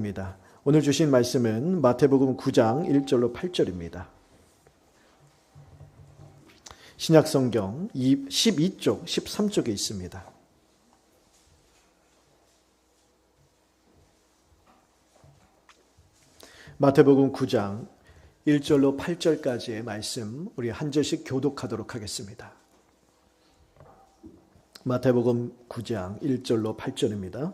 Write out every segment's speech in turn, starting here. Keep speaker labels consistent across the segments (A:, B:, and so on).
A: 말씀입니다. 오늘 주신 말씀은 마태복음 9장 1절로 8절입니다. 신약성경 12쪽, 13쪽에 있습니다. 마태복음 9장 1절로 8절까지의 말씀 우리 한 절씩 교독하도록 하겠습니다. 마태복음 9장 1절로 8절입니다.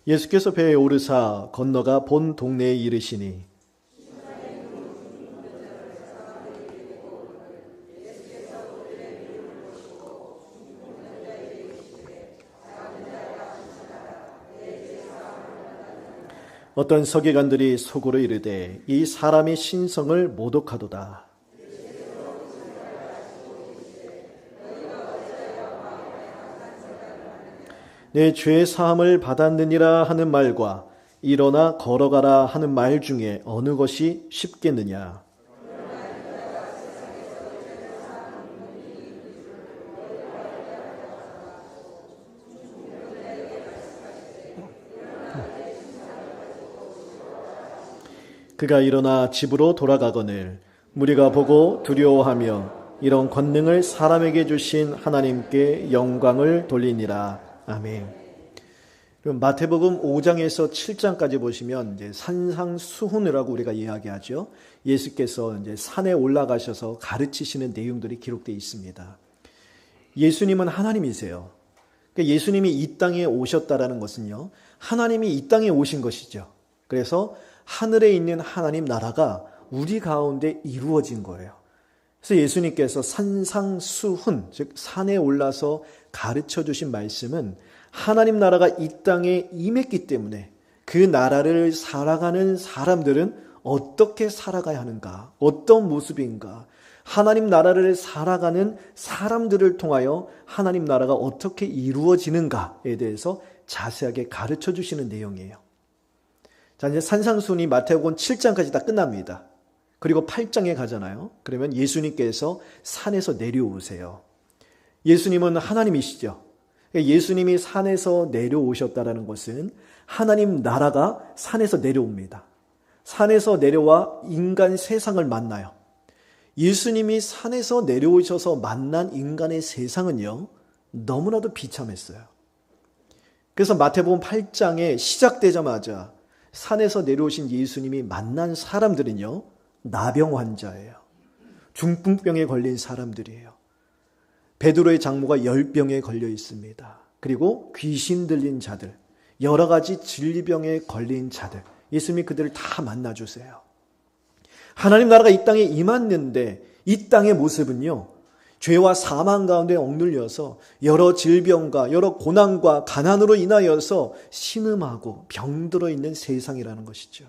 A: 예수께서 배에 오르사 건너가 본 동네에 이르시니 어떤 서기관들이 속으로 이르되 이 사람이 신성을 모독하도다. 내 죄 사함을 받았느니라 하는 말과 일어나 걸어가라 하는 말 중에 어느 것이 쉽겠느냐. 그가 일어나 집으로 돌아가거늘 무리가 보고 두려워하며 이런 권능을 사람에게 주신 하나님께 영광을 돌리니라. 아멘. 마태복음 5장에서 7장까지 보시면 이제 산상수훈이라고 우리가 이야기하죠. 예수께서 이제 산에 올라가셔서 가르치시는 내용들이 기록되어 있습니다. 예수님은 하나님이세요. 그러니까 예수님이 이 땅에 오셨다라는 것은요, 하나님이 이 땅에 오신 것이죠. 그래서 하늘에 있는 하나님 나라가 우리 가운데 이루어진 거예요. 그래서 예수님께서 산상수훈, 즉 산에 올라서 가르쳐 주신 말씀은 하나님 나라가 이 땅에 임했기 때문에 그 나라를 살아가는 사람들은 어떻게 살아가야 하는가, 어떤 모습인가, 하나님 나라를 살아가는 사람들을 통하여 하나님 나라가 어떻게 이루어지는가에 대해서 자세하게 가르쳐 주시는 내용이에요. 자, 이제 산상수훈이 마태복음 7장까지 다 끝납니다. 그리고 8장에 가잖아요. 그러면 예수님께서 산에서 내려오세요. 예수님은 하나님이시죠. 예수님이 산에서 내려오셨다는 것은 하나님 나라가 산에서 내려옵니다. 산에서 내려와 인간 세상을 만나요. 예수님이 산에서 내려오셔서 만난 인간의 세상은요, 너무나도 비참했어요. 그래서 마태복음 8장에 시작되자마자 산에서 내려오신 예수님이 만난 사람들은요, 나병 환자예요. 중풍병에 걸린 사람들이에요. 베드로의 장모가 열병에 걸려 있습니다. 그리고 귀신 들린 자들, 여러 가지 질병에 걸린 자들, 예수님이 그들을 다 만나주세요. 하나님 나라가 이 땅에 임했는데 이 땅의 모습은요, 죄와 사망 가운데 억눌려서 여러 질병과 여러 고난과 가난으로 인하여서 신음하고 병들어 있는 세상이라는 것이죠.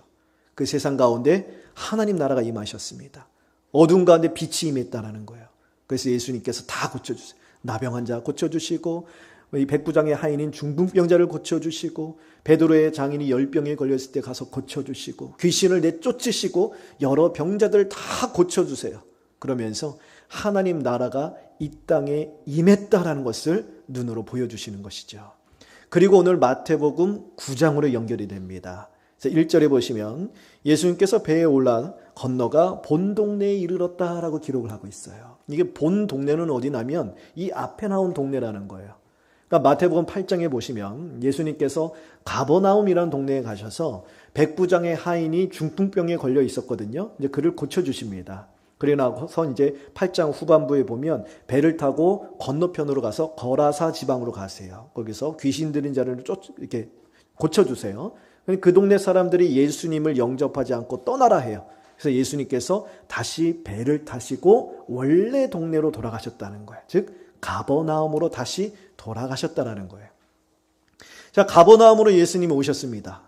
A: 그 세상 가운데 하나님 나라가 임하셨습니다. 어둠 가운데 빛이 임했다는 거예요. 그래서 예수님께서 다 고쳐주세요. 나병 환자 고쳐주시고, 이 백부장의 하인인 중풍병자를 고쳐주시고, 베드로의 장인이 열병에 걸렸을 때 가서 고쳐주시고, 귀신을 내쫓으시고 여러 병자들 다 고쳐주세요. 그러면서 하나님 나라가 이 땅에 임했다라는 것을 눈으로 보여주시는 것이죠. 그리고 오늘 마태복음 9장으로 연결이 됩니다. 1절에 보시면 예수님께서 배에 올라 건너가 본 동네에 이르렀다라고 기록을 하고 있어요. 이게 본 동네는 어디냐면 이 앞에 나온 동네라는 거예요. 그러니까 마태복음 8장에 보시면 예수님께서 가버나움이라는 동네에 가셔서 백부장의 하인이 중풍병에 걸려 있었거든요. 이제 그를 고쳐주십니다. 그러나서 이제 8장 후반부에 보면 배를 타고 건너편으로 가서 거라사 지방으로 가세요. 거기서 귀신 들린 자를 이렇게 고쳐주세요. 그 동네 사람들이 예수님을 영접하지 않고 떠나라 해요. 그래서 예수님께서 다시 배를 타시고 원래 동네로 돌아가셨다는 거예요. 즉 가버나움으로 다시 돌아가셨다는 거예요. 자, 가버나움으로 예수님이 오셨습니다.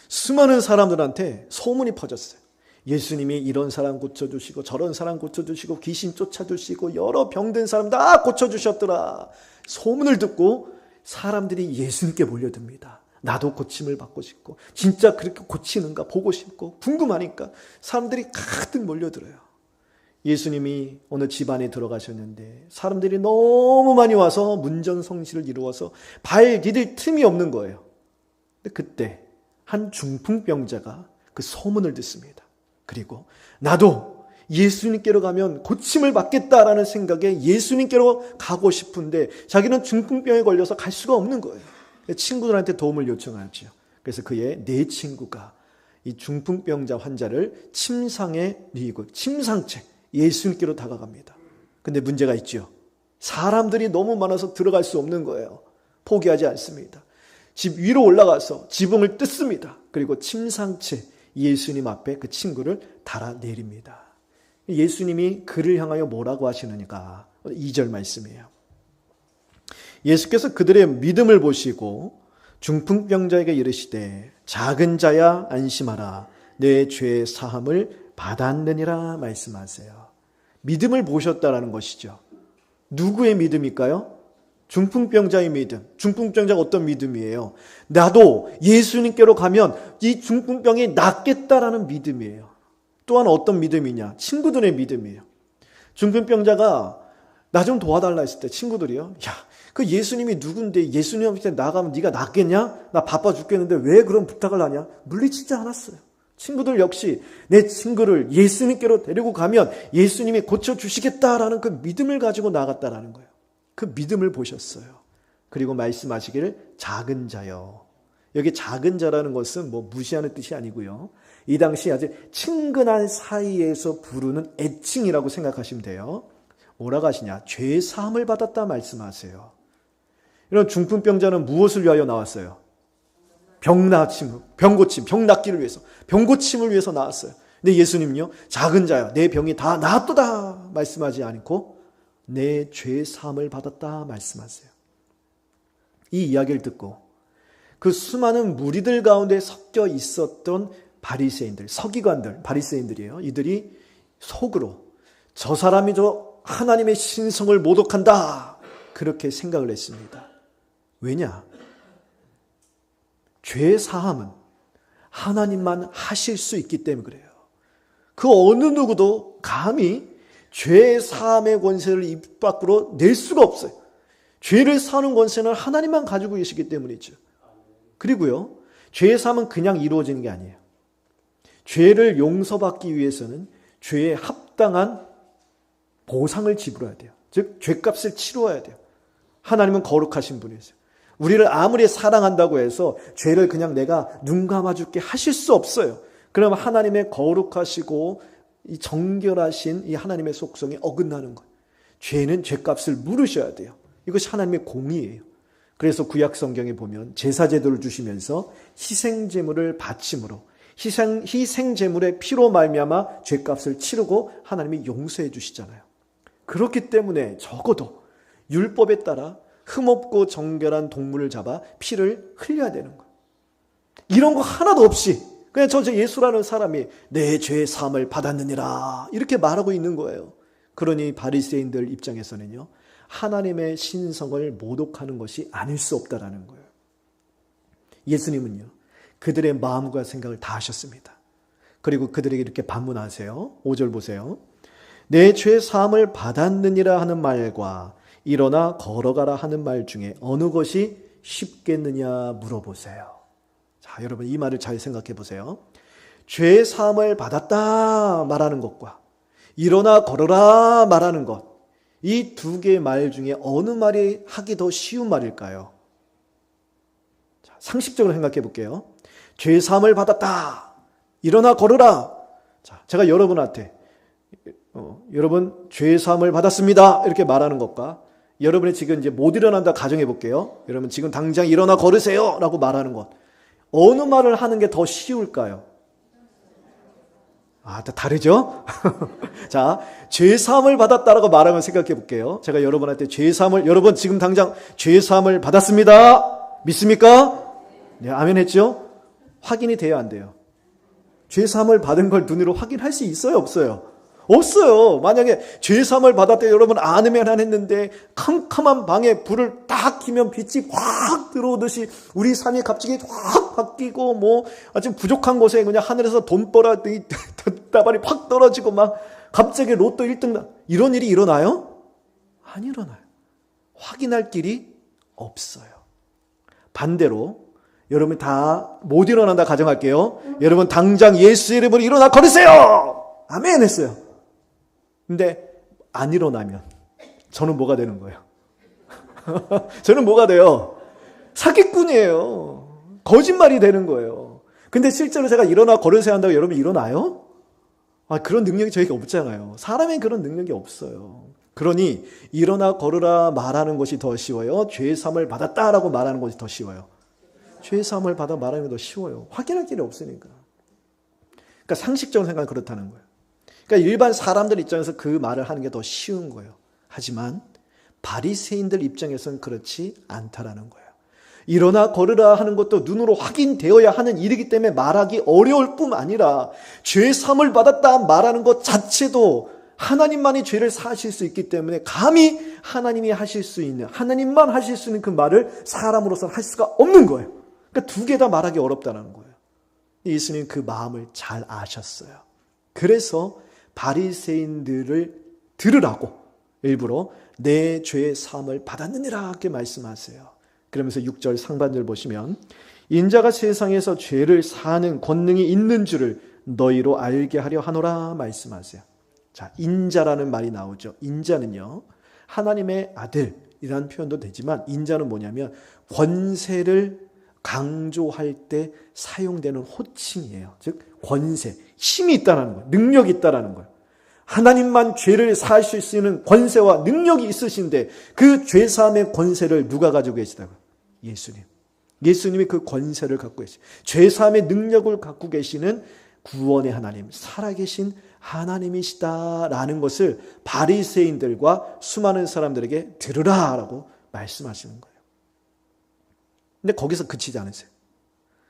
A: 수많은 사람들한테 소문이 퍼졌어요. 예수님이 이런 사람 고쳐주시고 저런 사람 고쳐주시고 귀신 쫓아주시고 여러 병든 사람 다 고쳐주셨더라. 소문을 듣고 사람들이 예수님께 몰려듭니다. 나도 고침을 받고 싶고 진짜 그렇게 고치는가 보고 싶고 궁금하니까 사람들이 가득 몰려들어요. 예수님이 어느 집안에 들어가셨는데 사람들이 너무 많이 와서 문전성시를 이루어서 발 디딜 틈이 없는 거예요. 근데 그때 한 중풍병자가 그 소문을 듣습니다. 그리고 나도 예수님께로 가면 고침을 받겠다라는 생각에 예수님께로 가고 싶은데 자기는 중풍병에 걸려서 갈 수가 없는 거예요. 친구들한테 도움을 요청하죠. 그래서 그의 네 친구가 이 중풍병자 환자를 침상에 누이고 침상째 예수님께로 다가갑니다. 근데 문제가 있죠. 사람들이 너무 많아서 들어갈 수 없는 거예요. 포기하지 않습니다. 집 위로 올라가서 지붕을 뜯습니다. 그리고 침상채 예수님 앞에 그 친구를 달아내립니다. 예수님이 그를 향하여 뭐라고 하시느니까 2절 말씀이에요. 예수께서 그들의 믿음을 보시고 중풍병자에게 이르시되 작은 자야 안심하라 내 죄 사함을 받았느니라 말씀하세요. 믿음을 보셨다라는 것이죠. 누구의 믿음일까요? 중풍병자의 믿음. 중풍병자가 어떤 믿음이에요? 나도 예수님께로 가면 이 중풍병이 낫겠다라는 믿음이에요. 또한 어떤 믿음이냐? 친구들의 믿음이에요. 중풍병자가 나 좀 도와달라 했을 때 친구들이요. 야, 그 예수님이 누군데 예수님한테 나가면 네가 낫겠냐? 나 바빠 죽겠는데 왜 그런 부탁을 하냐? 물리치지 않았어요. 친구들 역시 내 친구를 예수님께로 데리고 가면 예수님이 고쳐주시겠다라는 그 믿음을 가지고 나갔다라는 거예요. 그 믿음을 보셨어요. 그리고 말씀하시기를 작은 자요. 여기 작은 자라는 것은 뭐 무시하는 뜻이 아니고요. 이 당시 아주 친근한 사이에서 부르는 애칭이라고 생각하시면 돼요. 뭐라고 하시냐? 죄 사함을 받았다 말씀하세요. 이런 중풍병자는 무엇을 위하여 나왔어요? 병 고침, 병 낫기를 위해서, 병 고침을 위해서 나왔어요. 근데 예수님요, 작은 자야, 내 병이 다 나았도다 말씀하지 않고 내 죄 사함을 받았다 말씀하세요. 이 이야기를 듣고 그 수많은 무리들 가운데 섞여 있었던 바리새인들, 서기관들, 바리새인들이에요. 이들이 속으로 저 사람이 저 하나님의 신성을 모독한다 그렇게 생각을 했습니다. 왜냐? 죄 사함은 하나님만 하실 수 있기 때문에 그래요. 그 어느 누구도 감히 죄 사함의 권세를 입 밖으로 낼 수가 없어요. 죄를 사는 권세는 하나님만 가지고 계시기 때문이죠. 그리고요, 죄 사함은 그냥 이루어지는 게 아니에요. 죄를 용서받기 위해서는 죄에 합당한 보상을 지불해야 돼요. 즉 죄값을 치러야 돼요. 하나님은 거룩하신 분이세요. 우리를 아무리 사랑한다고 해서 죄를 그냥 내가 눈 감아줄게 하실 수 없어요. 그럼 하나님의 거룩하시고 이 정결하신 이 하나님의 속성에 어긋나는 거예요. 죄는 죄값을 물으셔야 돼요. 이것이 하나님의 공의예요. 그래서 구약 성경에 보면 제사제도를 주시면서 희생제물을 바침으로 희생제물의 피로 말미암아 죄값을 치르고 하나님이 용서해 주시잖아요. 그렇기 때문에 적어도 율법에 따라 흠없고 정결한 동물을 잡아 피를 흘려야 되는 거예요. 이런 거 하나도 없이 그냥 저 예수라는 사람이 내 죄 사함을 받았느니라 이렇게 말하고 있는 거예요. 그러니 바리새인들 입장에서는요, 하나님의 신성을 모독하는 것이 아닐 수 없다라는 거예요. 예수님은요, 그들의 마음과 생각을 다 하셨습니다. 그리고 그들에게 이렇게 반문하세요. 5절 보세요. 내 죄 사함을 받았느니라 하는 말과 일어나 걸어가라 하는 말 중에 어느 것이 쉽겠느냐 물어보세요. 자, 여러분 이 말을 잘 생각해 보세요. 죄 사함을 받았다 말하는 것과 일어나 걸어라 말하는 것, 이 두 개의 말 중에 어느 말이 하기 더 쉬운 말일까요? 자, 상식적으로 생각해 볼게요. 죄 사함을 받았다, 일어나 걸어라. 자, 제가 여러분한테 여러분 죄 사함을 받았습니다 이렇게 말하는 것과 여러분이 지금 이제 못 일어난다 가정해 볼게요. 여러분 지금 당장 일어나 걸으세요 라고 말하는 것, 어느 말을 하는 게 더 쉬울까요? 아, 다르죠? 자, 죄사함을 받았다라고 말하면 생각해 볼게요. 제가 여러분한테 여러분 지금 당장 죄사함을 받았습니다. 믿습니까? 네, 아멘 했죠? 확인이 돼야 안 돼요. 죄사함을 받은 걸 눈으로 확인할 수 있어요, 없어요? 없어요. 만약에 죄사함을 받았대 여러분 안으면 안 했는데 캄캄한 방에 불을 딱 켜면 빛이 확 들어오듯이 우리 삶이 갑자기 확 바뀌고 뭐 아주 부족한 곳에 그냥 하늘에서 돈벌이 따발이 확 떨어지고 막 갑자기 로또 1등 이런 일이 일어나요? 안 일어나요. 확인할 길이 없어요. 반대로 여러분 다 못 일어난다 가정할게요. 여러분 당장 예수 이름으로 일어나 걸으세요. 아멘 했어요. 근데 안 일어나면 저는 뭐가 되는 거예요? 저는 뭐가 돼요? 사기꾼이에요. 거짓말이 되는 거예요. 근데 실제로 제가 일어나 걸으세요 한다고 여러분 일어나요? 그런 능력이 저희가 없잖아요. 사람엔 그런 능력이 없어요. 그러니 일어나 걸으라 말하는 것이 더 쉬워요? 죄사함을 받았다라고 말하는 것이 더 쉬워요? 죄사함을 받아 말하는 게 더 쉬워요. 확인할 길이 없으니까. 그러니까 상식적으로 생각하면 그렇다는 거예요. 그러니까 일반 사람들 입장에서 그 말을 하는 게 더 쉬운 거예요. 하지만 바리새인들 입장에서는 그렇지 않다라는 거예요. 일어나 걸으라 하는 것도 눈으로 확인되어야 하는 일이기 때문에 말하기 어려울 뿐 아니라 죄사함을 받았다 말하는 것 자체도 하나님만이 죄를 사하실 수 있기 때문에 감히 하나님이 하실 수 있는, 하나님만 하실 수 있는 그 말을 사람으로서는 할 수가 없는 거예요. 그러니까 두 개 다 말하기 어렵다는 거예요. 예수님 그 마음을 잘 아셨어요. 그래서 바리새인들을 들으라고 일부러 내 죄의 사함을 받았느니라 이렇게 말씀하세요. 그러면서 6절 상반절 보시면 인자가 세상에서 죄를 사하는 권능이 있는 줄을 너희로 알게 하려 하노라 말씀하세요. 자, 인자라는 말이 나오죠. 인자는요, 하나님의 아들이라는 표현도 되지만 인자는 뭐냐면 권세를 강조할 때 사용되는 호칭이에요. 즉 권세, 힘이 있다는 거예요. 능력이 있다는 거예요. 하나님만 죄를 사하실 수 있는 권세와 능력이 있으신데 그 죄사함의 권세를 누가 가지고 계시다고요? 예수님. 예수님이 그 권세를 갖고 계시죠. 죄사함의 능력을 갖고 계시는 구원의 하나님, 살아계신 하나님이시다라는 것을 바리새인들과 수많은 사람들에게 들으라라고 말씀하시는 거예요. 근데 거기서 그치지 않으세요.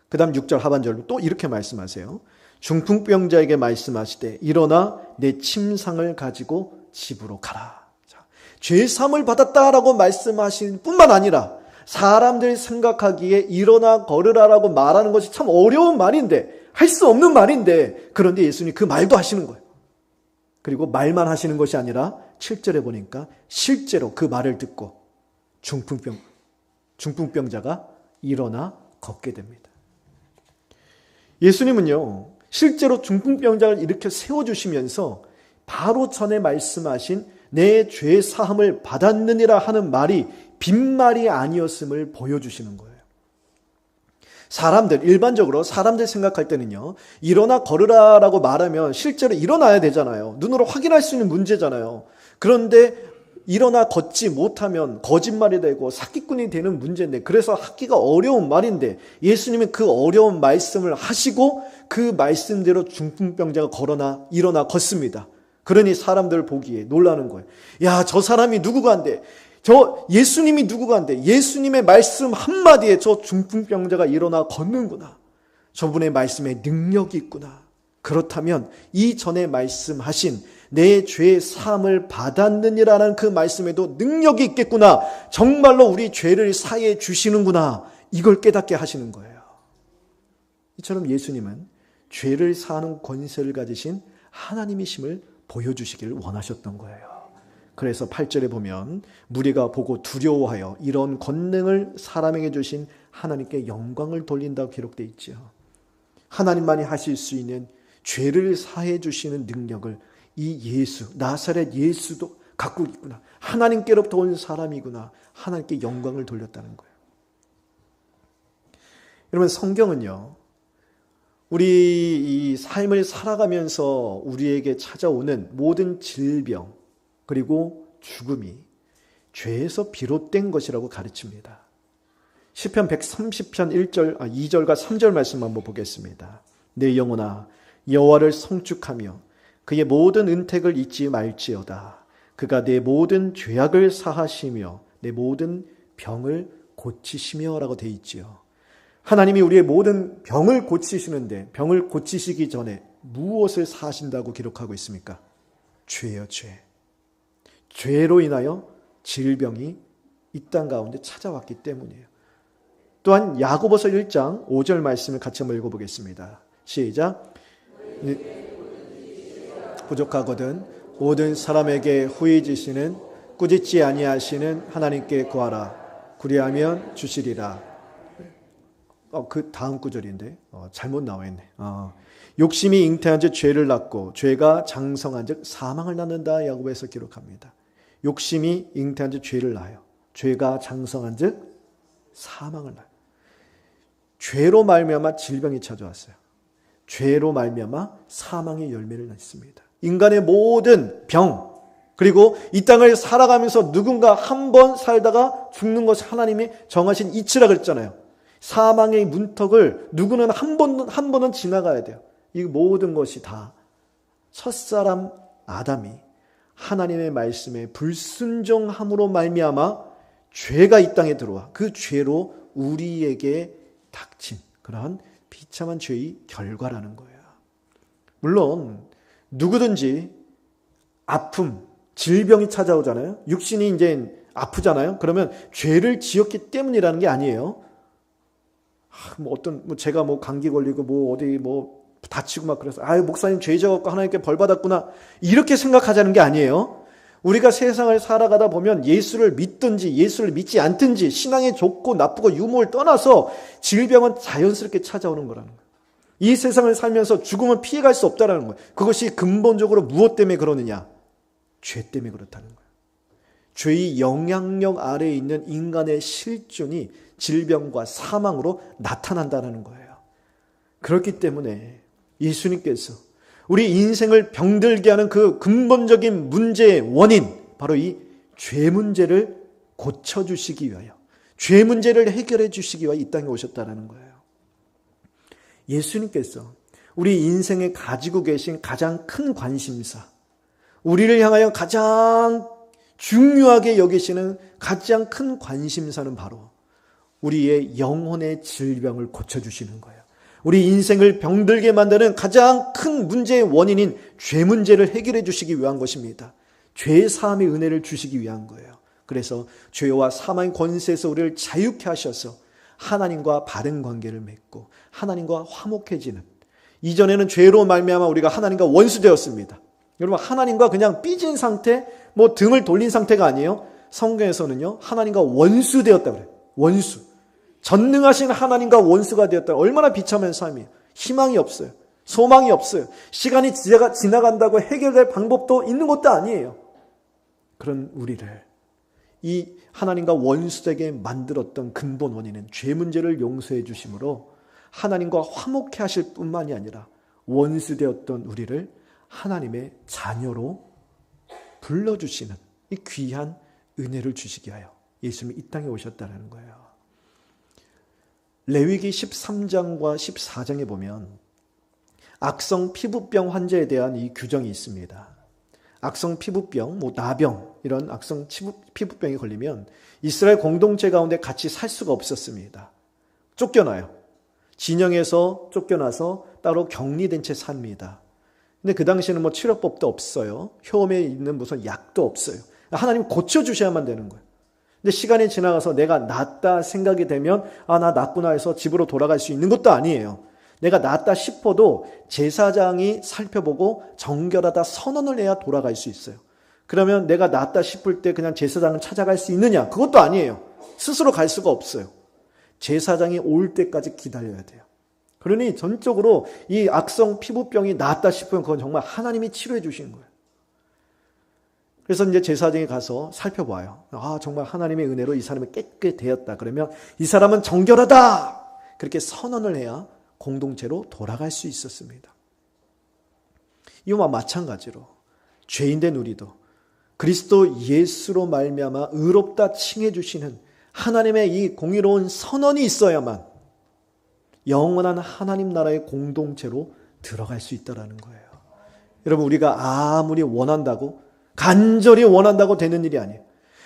A: 그 다음 6절 하반절로 또 이렇게 말씀하세요. 중풍병자에게 말씀하시되 일어나 내 침상을 가지고 집으로 가라. 자, 죄사함을 받았다라고 말씀하신 뿐만 아니라 사람들이 생각하기에 일어나 걸으라라고 말하는 것이 참 어려운 말인데, 할 수 없는 말인데, 그런데 예수님이 그 말도 하시는 거예요. 그리고 말만 하시는 것이 아니라 7절에 보니까 실제로 그 말을 듣고 중풍병자가 일어나 걷게 됩니다. 예수님은요, 실제로 중풍병자를 이렇게 세워주시면서 바로 전에 말씀하신 내 죄 사함을 받았느니라 하는 말이 빈말이 아니었음을 보여주시는 거예요. 일반적으로 사람들 생각할 때는요, 일어나 걸으라라고 말하면 실제로 일어나야 되잖아요. 눈으로 확인할 수 있는 문제잖아요. 그런데 일어나 걷지 못하면 거짓말이 되고 사기꾼이 되는 문제인데, 그래서 하기가 어려운 말인데 예수님은 그 어려운 말씀을 하시고 그 말씀대로 중풍병자가 일어나 걷습니다. 그러니 사람들 보기에 놀라는 거예요. 야, 저 사람이 누구간데, 저 예수님이 누구간데 예수님의 말씀 한마디에 저 중풍병자가 일어나 걷는구나. 저분의 말씀에 능력이 있구나. 그렇다면 이전에 말씀하신 내 죄의 사함을 받았느니라는 그 말씀에도 능력이 있겠구나. 정말로 우리 죄를 사해 주시는구나. 이걸 깨닫게 하시는 거예요. 이처럼 예수님은 죄를 사하는 권세를 가지신 하나님이심을 보여주시기를 원하셨던 거예요. 그래서 8절에 보면 무리가 보고 두려워하여 이런 권능을 사람에게 주신 하나님께 영광을 돌린다고 기록되어 있죠. 하나님만이 하실 수 있는 죄를 사해 주시는 능력을 이 예수, 나사렛 예수도 갖고 있구나. 하나님께로부터 온 사람이구나. 하나님께 영광을 돌렸다는 거예요. 여러분, 성경은요, 우리 이 삶을 살아가면서 우리에게 찾아오는 모든 질병 그리고 죽음이 죄에서 비롯된 것이라고 가르칩니다. 시편 130편 2절과 3절 말씀 한번 보겠습니다. 내 영혼아 여호와를 성축하며 그의 모든 은택을 잊지 말지어다. 그가 내 모든 죄악을 사하시며 내 모든 병을 고치시며 라고 되어 있지요. 하나님이 우리의 모든 병을 고치시는데 병을 고치시기 전에 무엇을 사하신다고 기록하고 있습니까? 죄요, 죄. 죄로 인하여 질병이 이 땅 가운데 찾아왔기 때문이에요. 또한 야고보서 1장 5절 말씀을 같이 한번 읽어보겠습니다. 시작. 부족하거든 모든 사람에게 후히 주시는 꾸짖지 아니하시는 하나님께 구하라. 그리하면 주시리라. 그 다음 구절인데 잘못 나와 있네. 욕심이 잉태한 즉 죄를 낳고 죄가 장성한 즉 사망을 낳는다. 야고보에서 기록합니다. 욕심이 잉태한 즉 죄를 낳아요. 죄가 장성한 즉 사망을 낳아요. 죄로 말미암아 질병이 찾아왔어요. 죄로 말미암아 사망의 열매를 낳습니다. 인간의 모든 병, 그리고 이 땅을 살아가면서 누군가 한 번 살다가 죽는 것이 하나님이 정하신 이치라 그랬잖아요. 사망의 문턱을 누구는 한 번은 지나가야 돼요. 이 모든 것이 다 첫사람 아담이 하나님의 말씀에 불순종함으로 말미암아 죄가 이 땅에 들어와 그 죄로 우리에게 닥친 그러한 비참한 죄의 결과라는 거예요. 물론 누구든지 아픔, 질병이 찾아오잖아요. 육신이 이제 아프잖아요. 그러면 죄를 지었기 때문이라는 게 아니에요. 제가 감기 걸리고 어디 다치고 막 그래서 목사님 죄 지었고 하나님께 벌 받았구나 이렇게 생각하자는 게 아니에요. 우리가 세상을 살아가다 보면 예수를 믿든지 예수를 믿지 않든지 신앙이 좋고 나쁘고 유무를 떠나서 질병은 자연스럽게 찾아오는 거라는 거예요. 이 세상을 살면서 죽음을 피해갈 수 없다는 거예요. 그것이 근본적으로 무엇 때문에 그러느냐? 죄 때문에 그렇다는 거예요. 죄의 영향력 아래에 있는 인간의 실존이 질병과 사망으로 나타난다는 거예요. 그렇기 때문에 예수님께서 우리 인생을 병들게 하는 그 근본적인 문제의 원인, 바로 이 죄 문제를 고쳐주시기 위하여, 죄 문제를 해결해 주시기 위하여 이 땅에 오셨다는 거예요. 예수님께서 우리 인생에 가지고 계신 가장 큰 관심사, 우리를 향하여 가장 중요하게 여기시는 가장 큰 관심사는 바로 우리의 영혼의 질병을 고쳐주시는 거예요. 우리 인생을 병들게 만드는 가장 큰 문제의 원인인 죄 문제를 해결해 주시기 위한 것입니다. 죄 사함의 은혜를 주시기 위한 거예요. 그래서 죄와 사망의 권세에서 우리를 자유케 하셔서 하나님과 바른 관계를 맺고 하나님과 화목해지는, 이전에는 죄로 말미암아 우리가 하나님과 원수되었습니다. 여러분, 하나님과 그냥 삐진 상태, 등을 돌린 상태가 아니에요. 성경에서는요, 하나님과 원수되었다 그래요. 원수. 전능하신 하나님과 원수가 되었다. 얼마나 비참한 삶이에요. 희망이 없어요. 소망이 없어요. 시간이 지나간다고 해결될 방법도 있는 것도 아니에요. 그런 우리를 이 하나님과 원수되게 만들었던 근본 원인은 죄 문제를 용서해 주심으로 하나님과 화목해 하실 뿐만이 아니라 원수되었던 우리를 하나님의 자녀로 불러주시는 이 귀한 은혜를 주시기 하여 예수님이 이 땅에 오셨다는 거예요. 레위기 13장과 14장에 보면 악성 피부병 환자에 대한 이 규정이 있습니다. 악성 피부병, 나병, 이런 악성 피부병이 걸리면 이스라엘 공동체 가운데 같이 살 수가 없었습니다. 쫓겨나요. 진영에서 쫓겨나서 따로 격리된 채 삽니다. 근데 그 당시에는 치료법도 없어요. 효험에 있는 무슨 약도 없어요. 하나님 고쳐주셔야만 되는 거예요. 근데 시간이 지나가서 내가 낫다 생각이 되면 나 낫구나 해서 집으로 돌아갈 수 있는 것도 아니에요. 내가 낫다 싶어도 제사장이 살펴보고 정결하다 선언을 해야 돌아갈 수 있어요. 그러면 내가 낫다 싶을 때 그냥 제사장을 찾아갈 수 있느냐? 그것도 아니에요. 스스로 갈 수가 없어요. 제사장이 올 때까지 기다려야 돼요. 그러니 전적으로 이 악성 피부병이 낫다 싶으면 그건 정말 하나님이 치료해 주신 거예요. 그래서 이제 제사장이 가서 살펴봐요. 정말 하나님의 은혜로 이 사람이 깨끗되었다. 그러면 이 사람은 정결하다. 그렇게 선언을 해야 공동체로 돌아갈 수 있었습니다. 이와 마찬가지로 죄인된 우리도 그리스도 예수로 말미암아 의롭다 칭해 주시는 하나님의 이 공의로운 선언이 있어야만 영원한 하나님 나라의 공동체로 들어갈 수 있다는 거예요. 여러분, 우리가 아무리 원한다고, 간절히 원한다고 되는 일이 아니에요.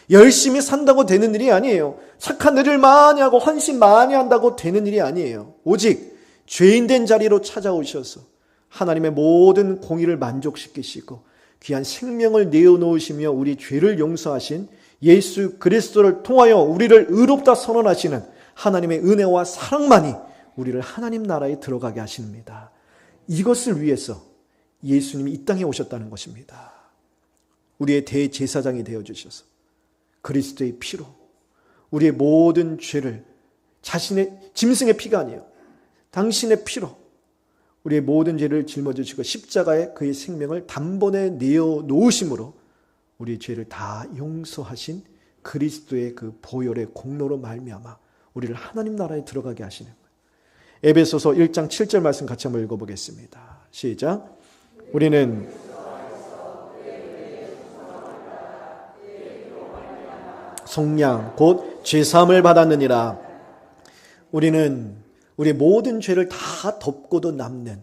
A: 열심히 산다고 되는 일이 아니에요. 착한 일을 많이 하고 헌신 많이 한다고 되는 일이 아니에요. 오직 죄인된 자리로 찾아오셔서 하나님의 모든 공의를 만족시키시고 귀한 생명을 내어놓으시며 우리 죄를 용서하신 예수 그리스도를 통하여 우리를 의롭다 선언하시는 하나님의 은혜와 사랑만이 우리를 하나님 나라에 들어가게 하십니다. 이것을 위해서 예수님이 이 땅에 오셨다는 것입니다. 우리의 대제사장이 되어주셔서 그리스도의 피로 우리의 모든 죄를 자신의 짐승의 피가 아니에요. 당신의 피로 우리의 모든 죄를 짊어지시고 십자가에 그의 생명을 단번에 내어 놓으심으로 우리의 죄를 다 용서하신 그리스도의 그 보혈의 공로로 말미암아 우리를 하나님 나라에 들어가게 하시는 거예요. 에베소서 1장 7절 말씀 같이 한번 읽어보겠습니다. 시작. 우리는 속량 곧 죄사함을 받았느니라. 우리는 우리의 모든 죄를 다 덮고도 남는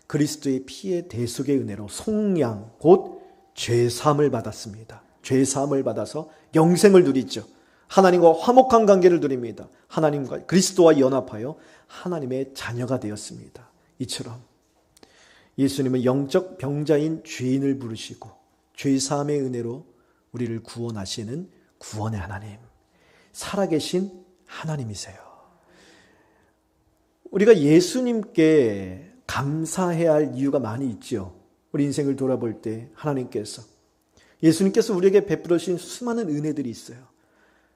A: 그리스도의 피의 대속의 은혜로 속량 곧 죄사함을 받았습니다. 죄사함을 받아서 영생을 누리죠. 하나님과 화목한 관계를 누립니다. 하나님과 그리스도와 연합하여 하나님의 자녀가 되었습니다. 이처럼 예수님은 영적 병자인 죄인을 부르시고 죄사함의 은혜로 우리를 구원하시는 구원의 하나님, 살아계신 하나님이세요. 우리가 예수님께 감사해야 할 이유가 많이 있죠. 우리 인생을 돌아볼 때 예수님께서 우리에게 베풀어 주신 수많은 은혜들이 있어요.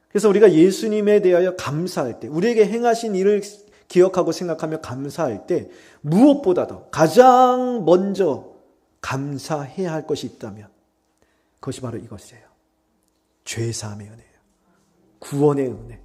A: 그래서 우리가 예수님에 대하여 감사할 때, 우리에게 행하신 일을 기억하고 생각하며 감사할 때 무엇보다도 가장 먼저 감사해야 할 것이 있다면 그것이 바로 이것이에요. 죄사함의 은혜예요. 구원의 은혜.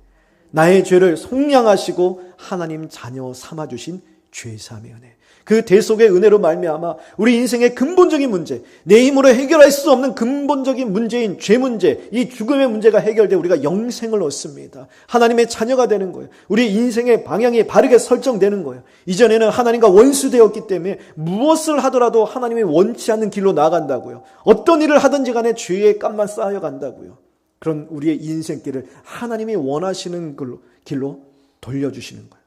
A: 나의 죄를 속량하시고 하나님 자녀 삼아주신 죄사함의 은혜. 그 대속의 은혜로 말미암아 우리 인생의 근본적인 문제, 내 힘으로 해결할 수 없는 근본적인 문제인 죄 문제, 이 죽음의 문제가 해결돼 우리가 영생을 얻습니다. 하나님의 자녀가 되는 거예요. 우리 인생의 방향이 바르게 설정되는 거예요. 이전에는 하나님과 원수되었기 때문에 무엇을 하더라도 하나님이 원치 않는 길로 나아간다고요. 어떤 일을 하든지 간에 죄의 값만 쌓여간다고요. 그런 우리의 인생길을 하나님이 원하시는 길로 돌려주시는 거예요.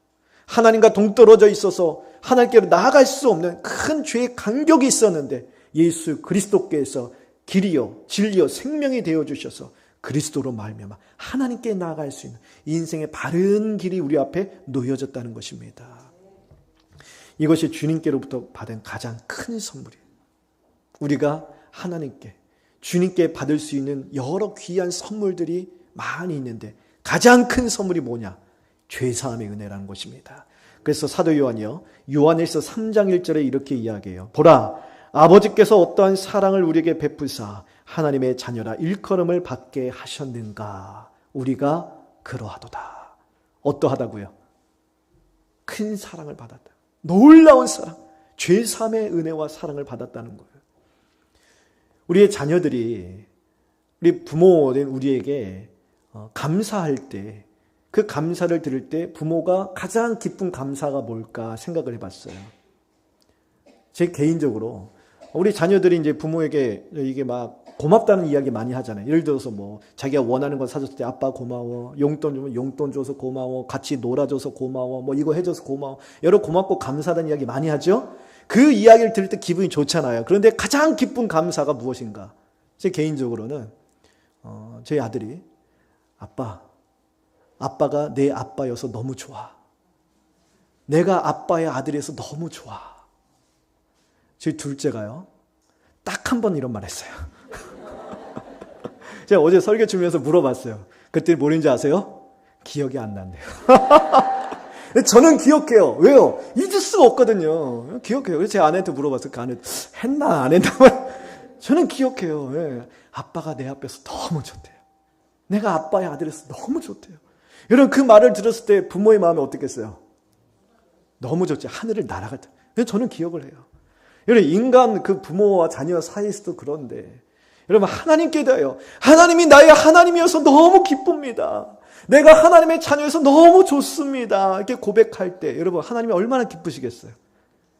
A: 하나님과 동떨어져 있어서 하나님께로 나아갈 수 없는 큰 죄의 간격이 있었는데 예수 그리스도께서 길이요 진리요 생명이 되어주셔서 그리스도로 말미암아 하나님께 나아갈 수 있는 인생의 바른 길이 우리 앞에 놓여졌다는 것입니다. 이것이 주님께로부터 받은 가장 큰 선물이에요. 우리가 하나님께 주님께 받을 수 있는 여러 귀한 선물들이 많이 있는데 가장 큰 선물이 뭐냐? 죄사함의 은혜라는 것입니다. 그래서 사도 요한이요, 요한일서 3장 1절에 이렇게 이야기해요. 보라, 아버지께서 어떠한 사랑을 우리에게 베푸사 하나님의 자녀라 일컬음을 받게 하셨는가? 우리가 그러하도다. 어떠하다고요? 큰 사랑을 받았다. 놀라운 사랑, 죄사함의 은혜와 사랑을 받았다는 거예요. 우리의 자녀들이 우리 부모된 우리에게 감사할 때, 그 감사를 들을 때 부모가 가장 기쁜 감사가 뭘까 생각을 해봤어요. 제 개인적으로 우리 자녀들이 이제 부모에게 이게 막 고맙다는 이야기 많이 하잖아요. 예를 들어서 뭐 자기가 원하는 거 사줬을 때 아빠 고마워, 용돈 주면 용돈 줘서 고마워, 같이 놀아줘서 고마워, 뭐 이거 해줘서 고마워, 여러 고맙고 감사하다는 이야기 많이 하죠. 그 이야기를 들을 때 기분이 좋잖아요. 그런데 가장 기쁜 감사가 무엇인가? 제 개인적으로는 저희 아들이 아빠가 내 아빠여서 너무 좋아. 내가 아빠의 아들이어서 너무 좋아. 저희 둘째가요, 딱 한 번 이런 말 했어요. 제가 어제 설교 주면서 물어봤어요. 그때 뭐인지 아세요? 기억이 안 난대요. 저는 기억해요. 왜요? 잊을 수가 없거든요. 기억해요. 그래서 제 아내한테 물어봤어요. 그 아내 했나 안 했나? 저는 기억해요. 예. 아빠가 내 앞에서 너무 좋대요. 내가 아빠의 아들에서 너무 좋대요. 여러분, 그 말을 들었을 때 부모의 마음이 어떻겠어요? 너무 좋지. 하늘을 날아갈 때. 그래서 저는 기억을 해요. 여러분, 인간 그 부모와 자녀 사이에서도 그런데 여러분, 하나님께 대하여 하나님이 나의 하나님이어서 너무 기쁩니다. 내가 하나님의 자녀여서 너무 좋습니다. 이렇게 고백할 때 여러분, 하나님이 얼마나 기쁘시겠어요?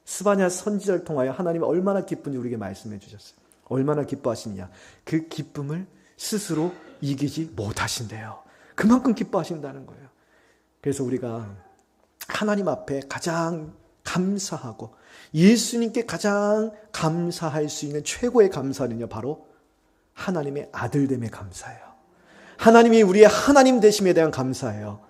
A: 스바냐 선지자를 통하여 하나님이 얼마나 기쁜지 우리에게 말씀해 주셨어요. 얼마나 기뻐하시느냐? 그 기쁨을 스스로 이기지 못하신대요. 그만큼 기뻐하신다는 거예요. 그래서 우리가 하나님 앞에 가장 감사하고 예수님께 가장 감사할 수 있는 최고의 감사는요, 바로 하나님의 아들됨에 감사해요. 하나님이 우리의 하나님 되심에 대한 감사예요.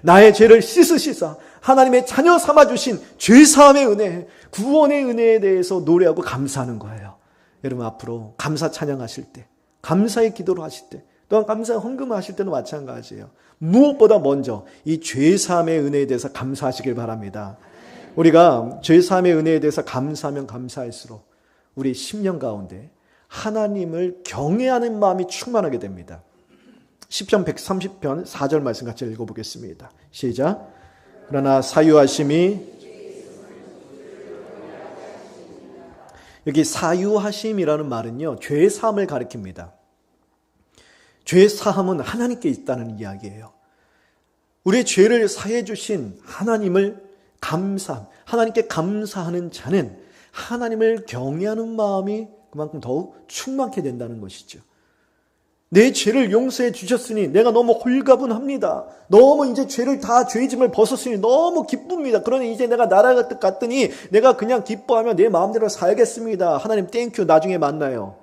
A: 나의 죄를 씻으시사 하나님의 자녀 삼아주신 죄사함의 은혜, 구원의 은혜에 대해서 노래하고 감사하는 거예요. 여러분, 앞으로 감사 찬양하실 때, 감사의 기도를 하실 때 또한 감사 헌금하실 때도 마찬가지예요. 무엇보다 먼저 이 죄사함의 은혜에 대해서 감사하시길 바랍니다. 우리가 죄사함의 은혜에 대해서 감사하면 감사할수록 우리 심령 가운데 하나님을 경외하는 마음이 충만하게 됩니다. 시편 130편 4절 말씀 같이 읽어보겠습니다. 시작. 그러나 사유하심이, 여기 사유하심이라는 말은요, 죄사함을 가리킵니다. 죄사함은 하나님께 있다는 이야기예요. 우리의 죄를 사해 주신 하나님을 하나님께 감사하는 자는 하나님을 경외하는 마음이 그만큼 더욱 충만케 된다는 것이죠. 내 죄를 용서해 주셨으니 내가 너무 홀가분합니다. 너무 이제 죄짐을 벗었으니 너무 기쁩니다. 그러니 이제 내가 날아갔더니 내가 그냥 기뻐하며 내 마음대로 살겠습니다. 하나님 땡큐, 나중에 만나요.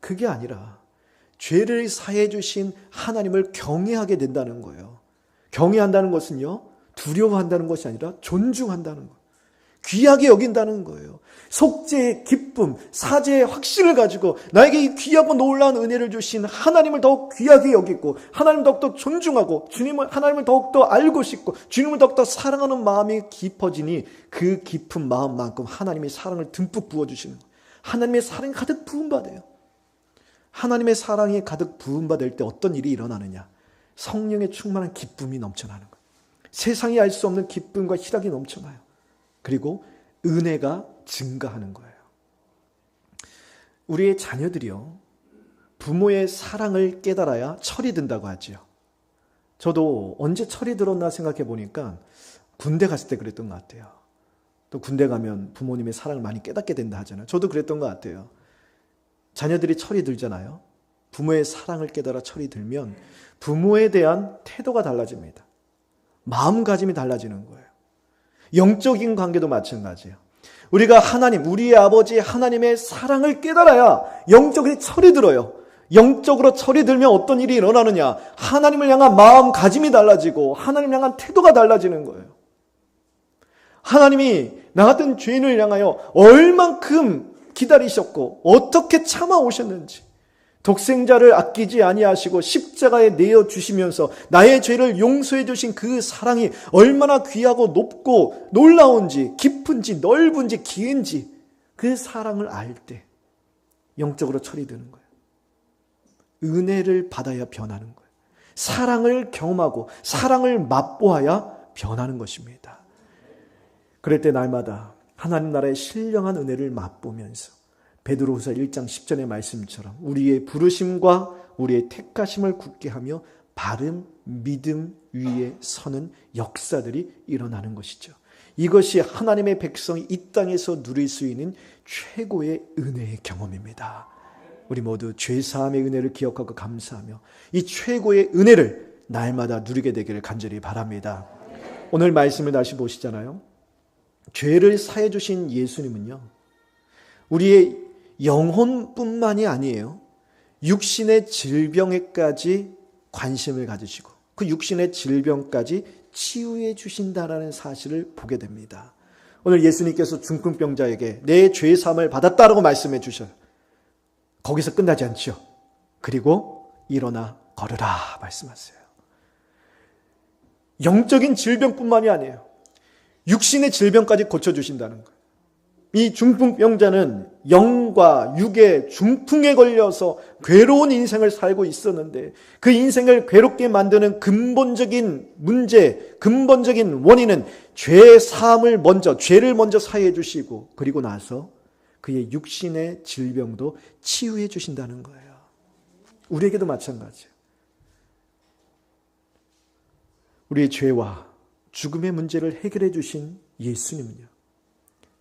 A: 그게 아니라 죄를 사해 주신 하나님을 경외하게 된다는 거예요. 경외한다는 것은요, 두려워한다는 것이 아니라 존중한다는 거예요. 귀하게 여긴다는 거예요. 속죄의 기쁨, 사죄의 확신을 가지고 나에게 이 귀하고 놀라운 은혜를 주신 하나님을 더욱 귀하게 여기고, 하나님을 더욱더 존중하고, 하나님을 더욱더 알고 싶고, 주님을 더욱더 사랑하는 마음이 깊어지니 그 깊은 마음만큼 하나님의 사랑을 듬뿍 부어주시는 거예요. 하나님의 사랑이 가득 부음받아요. 하나님의 사랑이 가득 부음받을 때 어떤 일이 일어나느냐? 성령의 충만한 기쁨이 넘쳐나는 거예요. 세상이 알 수 없는 기쁨과 희락이 넘쳐나요. 그리고 은혜가 증가하는 거예요. 우리의 자녀들이요, 부모의 사랑을 깨달아야 철이 든다고 하지요. 저도 언제 철이 들었나 생각해 보니까 군대 갔을 때 그랬던 것 같아요. 또 군대 가면 부모님의 사랑을 많이 깨닫게 된다 하잖아요. 저도 그랬던 것 같아요. 자녀들이 철이 들잖아요. 부모의 사랑을 깨달아 철이 들면 부모에 대한 태도가 달라집니다. 마음가짐이 달라지는 거예요. 영적인 관계도 마찬가지예요. 우리가 우리의 아버지 하나님의 사랑을 깨달아야 영적으로 철이 들어요. 영적으로 철이 들면 어떤 일이 일어나느냐? 하나님을 향한 마음가짐이 달라지고 하나님을 향한 태도가 달라지는 거예요. 하나님이 나 같은 죄인을 향하여 얼만큼 기다리셨고 어떻게 참아오셨는지, 독생자를 아끼지 아니하시고 십자가에 내어주시면서 나의 죄를 용서해 주신 그 사랑이 얼마나 귀하고 높고 놀라운지, 깊은지 넓은지 긴지, 그 사랑을 알 때 영적으로 철이 드는 거예요. 은혜를 받아야 변하는 거예요. 사랑을 경험하고 사랑을 맛보아야 변하는 것입니다. 그럴 때 날마다 하나님 나라의 신령한 은혜를 맛보면서 베드로후서 1장 10절의 말씀처럼 우리의 부르심과 우리의 택하심을 굳게 하며 바른 믿음 위에 서는 역사들이 일어나는 것이죠. 이것이 하나님의 백성이 이 땅에서 누릴 수 있는 최고의 은혜의 경험입니다. 우리 모두 죄사함의 은혜를 기억하고 감사하며 이 최고의 은혜를 날마다 누리게 되기를 간절히 바랍니다. 오늘 말씀을 다시 보시잖아요. 죄를 사해 주신 예수님은요, 우리의 영혼뿐만이 아니에요. 육신의 질병에까지 관심을 가지시고 그 육신의 질병까지 치유해 주신다라는 사실을 보게 됩니다. 오늘 예수님께서 중풍병자에게 내 죄사함을 받았다라고 말씀해 주셔요. 거기서 끝나지 않죠. 그리고 일어나 걸으라 말씀하세요. 영적인 질병뿐만이 아니에요. 육신의 질병까지 고쳐주신다는 거예요. 이 중풍병자는 영과 육의 중풍에 걸려서 괴로운 인생을 살고 있었는데 그 인생을 괴롭게 만드는 근본적인 문제, 근본적인 원인은 죄를 먼저 사해 주시고 그리고 나서 그의 육신의 질병도 치유해 주신다는 거예요. 우리에게도 마찬가지예요. 우리의 죄와 죽음의 문제를 해결해 주신 예수님은요,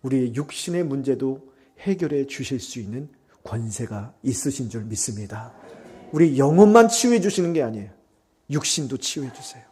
A: 우리의 육신의 문제도 해결해 주실 수 있는 권세가 있으신 줄 믿습니다. 우리 영혼만 치유해 주시는 게 아니에요. 육신도 치유해 주세요.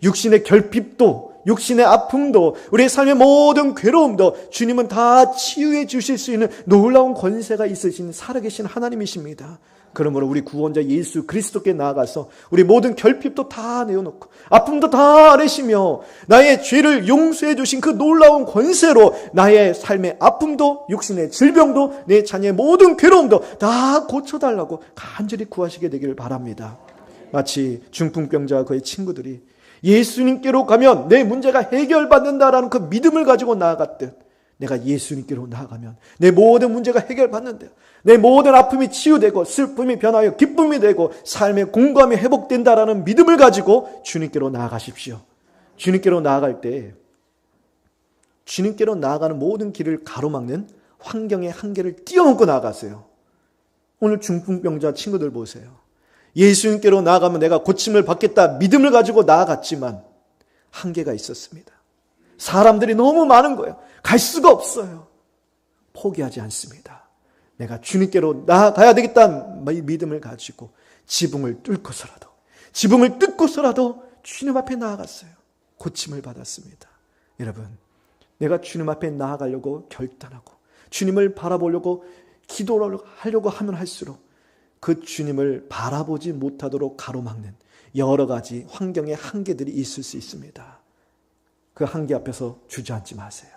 A: 육신의 결핍도, 육신의 아픔도, 우리의 삶의 모든 괴로움도 주님은 다 치유해 주실 수 있는 놀라운 권세가 있으신 살아계신 하나님이십니다. 그러므로 우리 구원자 예수 그리스도께 나아가서 우리 모든 결핍도 다 내어놓고 아픔도 다 아뢰시며 나의 죄를 용서해 주신 그 놀라운 권세로 나의 삶의 아픔도, 육신의 질병도, 내 자녀의 모든 괴로움도 다 고쳐달라고 간절히 구하시게 되기를 바랍니다. 마치 중풍병자와 그의 친구들이 예수님께로 가면 내 문제가 해결받는다라는 그 믿음을 가지고 나아갔듯, 내가 예수님께로 나아가면 내 모든 문제가 해결받는다, 내 모든 아픔이 치유되고 슬픔이 변하여 기쁨이 되고 삶의 공감이 회복된다라는 믿음을 가지고 주님께로 나아가십시오. 주님께로 나아갈 때 주님께로 나아가는 모든 길을 가로막는 환경의 한계를 뛰어넘고 나아가세요. 오늘 중풍병자 친구들 보세요. 예수님께로 나아가면 내가 고침을 받겠다 믿음을 가지고 나아갔지만 한계가 있었습니다. 사람들이 너무 많은 거예요. 갈 수가 없어요. 포기하지 않습니다. 내가 주님께로 나아가야 되겠다는 믿음을 가지고 지붕을 뚫고서라도 주님 앞에 나아갔어요. 고침을 받았습니다. 여러분, 내가 주님 앞에 나아가려고 결단하고 주님을 바라보려고 기도를 하려고 하면 할수록 그 주님을 바라보지 못하도록 가로막는 여러 가지 환경의 한계들이 있을 수 있습니다. 그 한계 앞에서 주저앉지 마세요.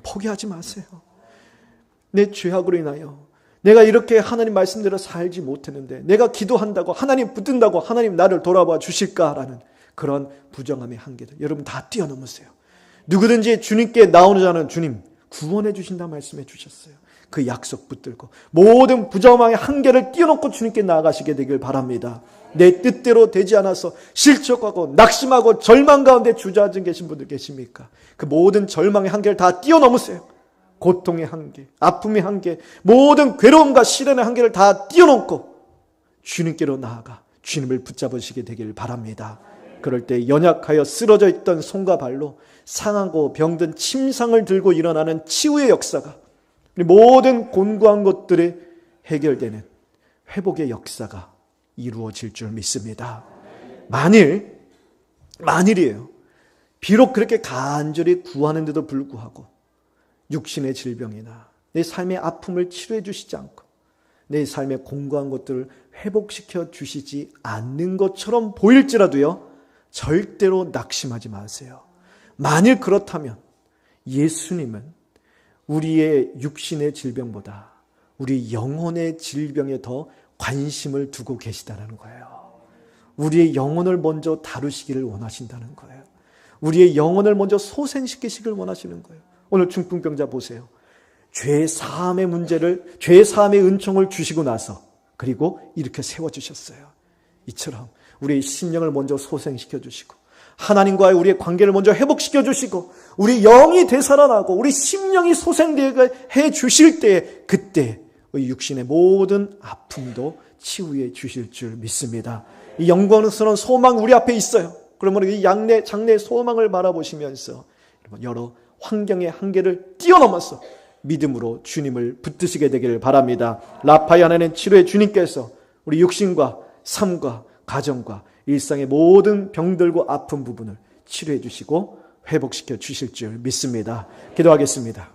A: 포기하지 마세요. 내 죄악으로 인하여 내가 이렇게 하나님 말씀대로 살지 못했는데, 내가 기도한다고 하나님 붙든다고 하나님 나를 돌아봐 주실까라는 그런 부정함의 한계들, 여러분 다 뛰어넘으세요. 누구든지 주님께 나오는 자는 주님 구원해 주신다 말씀해 주셨어요. 그 약속 붙들고 모든 부정함의 한계를 뛰어넘고 주님께 나아가시게 되길 바랍니다. 내 뜻대로 되지 않아서 실족하고 낙심하고 절망 가운데 주저앉은 계신 분들 계십니까? 그 모든 절망의 한계를 다 뛰어넘으세요. 고통의 한계, 아픔의 한계, 모든 괴로움과 시련의 한계를 다 뛰어넘고 주님께로 나아가 주님을 붙잡으시게 되길 바랍니다. 그럴 때 연약하여 쓰러져 있던 손과 발로 상하고 병든 침상을 들고 일어나는 치유의 역사가, 모든 곤고한 것들이 해결되는 회복의 역사가 이루어질 줄 믿습니다. 만일이에요. 비록 그렇게 간절히 구하는데도 불구하고 육신의 질병이나 내 삶의 아픔을 치료해 주시지 않고 내 삶의 공고한 것들을 회복시켜 주시지 않는 것처럼 보일지라도요, 절대로 낙심하지 마세요. 만일 그렇다면 예수님은 우리의 육신의 질병보다 우리 영혼의 질병에 더 관심을 두고 계시다는 거예요. 우리의 영혼을 먼저 다루시기를 원하신다는 거예요. 우리의 영혼을 먼저 소생시키시길 원하시는 거예요. 오늘 중풍병자 보세요. 죄사함의 문제를, 죄사함의 은총을 주시고 나서 그리고 이렇게 세워주셨어요. 이처럼 우리의 심령을 먼저 소생시켜 주시고 하나님과의 우리의 관계를 먼저 회복시켜 주시고 우리 영이 되살아나고 우리 심령이 소생되게 해 주실 때, 그때 우리 육신의 모든 아픔도 치유해 주실 줄 믿습니다. 이 영광스러운 소망 우리 앞에 있어요. 그러면 이 장래의 소망을 바라보시면서 여러 환경의 한계를 뛰어넘어서 믿음으로 주님을 붙드시게 되기를 바랍니다. 라파이 하나님 치료의 주님께서 우리 육신과 삶과 가정과 일상의 모든 병들고 아픈 부분을 치료해 주시고 회복시켜 주실 줄 믿습니다. 기도하겠습니다.